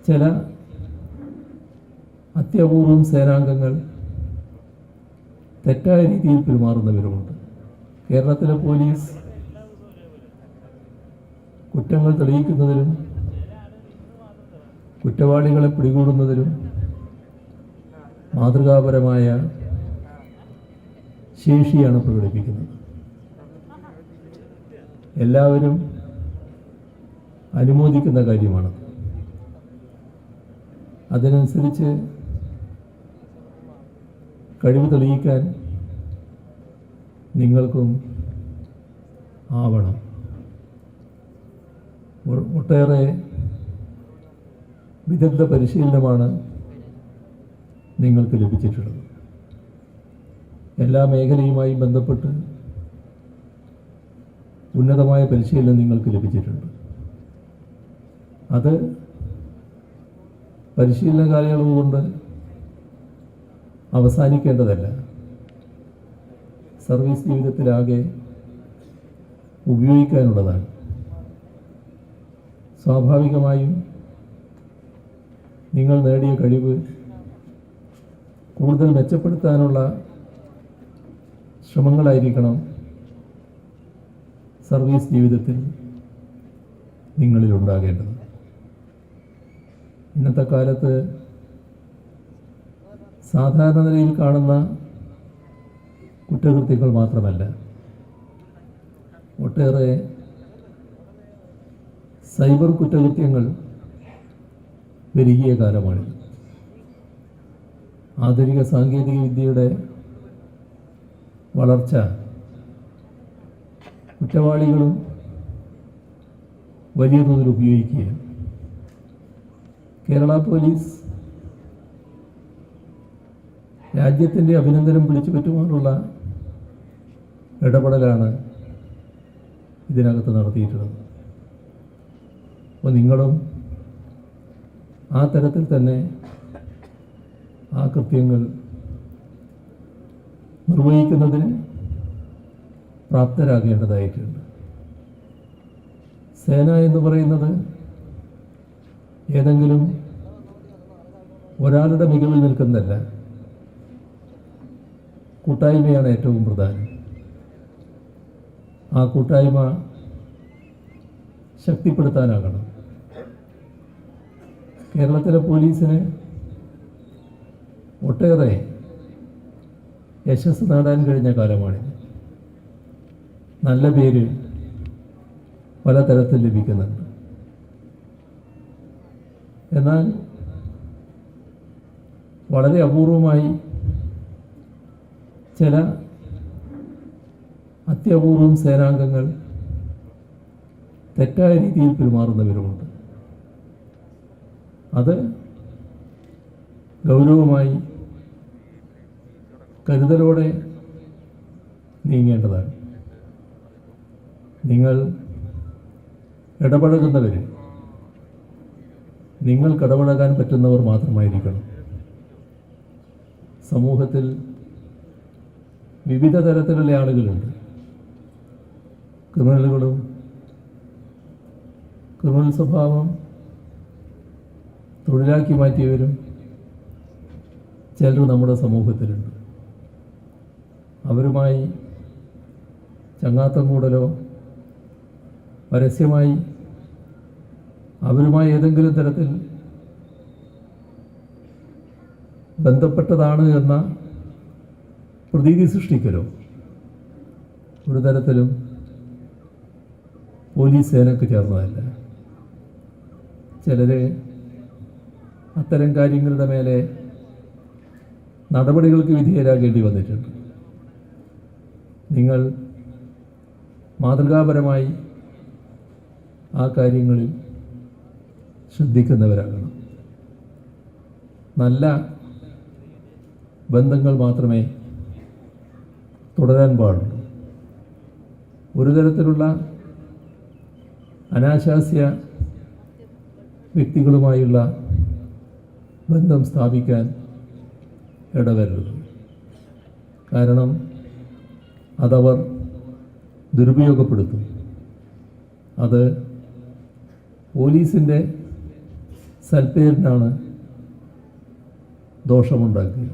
ചില അത്യപൂർവം സേനാംഗങ്ങൾ തെറ്റായ രീതിയിൽ പെരുമാറുന്നവരുമുണ്ട്. കേരളത്തിലെ പോലീസ് കുറ്റങ്ങൾ തെളിയിക്കുന്നതിലും കുറ്റവാളികളെ പിടികൂടുന്നതിലും മാതൃകാപരമായ ശേഷിയാണ് പ്രകടിപ്പിക്കുന്നത്. എല്ലാവരും അനുമോദിക്കുന്ന കാര്യമാണ്. അതിനനുസരിച്ച് കഴിവ് തെളിയിക്കാൻ നിങ്ങൾക്കും ആവണം. ഒട്ടേറെ വിദഗ്ധ പരിശീലനമാണ് നിങ്ങൾക്ക് ലഭിച്ചിട്ടുള്ളത്. എല്ലാ മേഖലയുമായി ബന്ധപ്പെട്ട് ഉന്നതമായ പരിശീലനം നിങ്ങൾക്ക് ലഭിച്ചിട്ടുണ്ട്. അത് പരിശീലന കാലയളവ് കൊണ്ട് അവസാനിക്കേണ്ടതല്ല. സർവീസ് ജീവിതത്തിലാകെ ഉപയോഗിക്കാനുള്ളതാണ്. സ്വാഭാവികമായും നിങ്ങൾ നേടിയ കഴിവ് കൂടുതൽ മെച്ചപ്പെടുത്താനുള്ള ശ്രമങ്ങളായിരിക്കണം സർവീസ് ജീവിതത്തിൽ നിങ്ങളിലുണ്ടാകേണ്ടത്. ഇന്നത്തെ കാലത്ത് സാധാരണ നിലയിൽ കാണുന്ന കുറ്റകൃത്യങ്ങൾ മാത്രമല്ല, ഒട്ടേറെ സൈബർ കുറ്റകൃത്യങ്ങൾ പെരുകിയ കാലമാണിത്. ആധുനിക സാങ്കേതിക വിദ്യയുടെ വളർച്ച കുറ്റവാളികളും വലിയ തോതിൽ ഉപയോഗിക്കുകയാണ്. കേരള പോലീസ് രാജ്യത്തിൻ്റെ അഭിനന്ദനം പിടിച്ചുപറ്റുവാനുള്ള ഇടപെടലാണ് ഇതിനകത്ത് നടത്തിയിട്ടുള്ളത്. അപ്പോൾ നിങ്ങളും ആ തരത്തിൽ തന്നെ ആ കൃത്യങ്ങൾ നിർവഹിക്കുന്നതിന് പ്രാപ്തരാകേണ്ടതായിട്ടുണ്ട്. സേന എന്ന് പറയുന്നത് ഏതെങ്കിലും ഒരാളുടെ മികവിൽ നിൽക്കുന്നതല്ല, കൂട്ടായ്മയാണ് ഏറ്റവും പ്രധാനം. ആ കൂട്ടായ്മ ശക്തിപ്പെടുത്താനാകണം. കേരളത്തിലെ പോലീസിന് ഒട്ടേറെ യശസ് നേടാൻ കഴിഞ്ഞ കാലമാണിത്. നല്ല പേര് പലതരത്തിൽ ലഭിക്കുന്നുണ്ട്. എന്നാൽ വളരെ അപൂർവമായി ചില അത്യപൂർവം സേനാംഗങ്ങൾ തെറ്റായ രീതിയിൽ പെരുമാറുന്നവരുമുണ്ട്. അത് ഗൗരവമായി കരുതലോടെ നീങ്ങേണ്ടതാണ്. നിങ്ങൾ ഇടപഴകുന്നവർ നിങ്ങൾക്കിടപഴകാൻ പറ്റുന്നവർ മാത്രമായിരിക്കണം. സമൂഹത്തിൽ വിവിധ തരത്തിലുള്ള ആളുകളുണ്ട്. ക്രിമിനലുകളും ക്രിമിനൽ സ്വഭാവം തൊഴിലാക്കി മാറ്റിയവരും ചിലർ നമ്മുടെ സമൂഹത്തിലുണ്ട്. അവരുമായി ചങ്ങാത്തം കൂടലോ പരസ്യമായി അവരുമായി ഏതെങ്കിലും തരത്തിൽ ബന്ധപ്പെട്ടതാണ് എന്ന പ്രതീതി സൃഷ്ടിക്കലോ ഒരു തരത്തിലും പോലീസ് സേനയ്ക്ക് ചേർന്നതല്ല. ചിലർ അത്തരം കാര്യങ്ങളുടെ മേലെ നടപടികൾക്ക് വിധേയരാകേണ്ടി വന്നിട്ടുണ്ട്. നിങ്ങൾ മാതൃകാപരമായി ആ കാര്യങ്ങളിൽ ശ്രദ്ധിക്കുന്നവരാകണം. നല്ല ബന്ധങ്ങൾ മാത്രമേ തുടരാൻ പാടുള്ളൂ. ഒരു തരത്തിലുള്ള അനാശാസ്യ വ്യക്തികളുമായുള്ള ബന്ധം സ്ഥാപിക്കാൻ ഇടവരരുത്. കാരണം അതവർ ദുരുപയോഗപ്പെടുത്തും. അത് പോലീസിൻ്റെ സൽപ്പേരിനാണ് ദോഷമുണ്ടാക്കുക.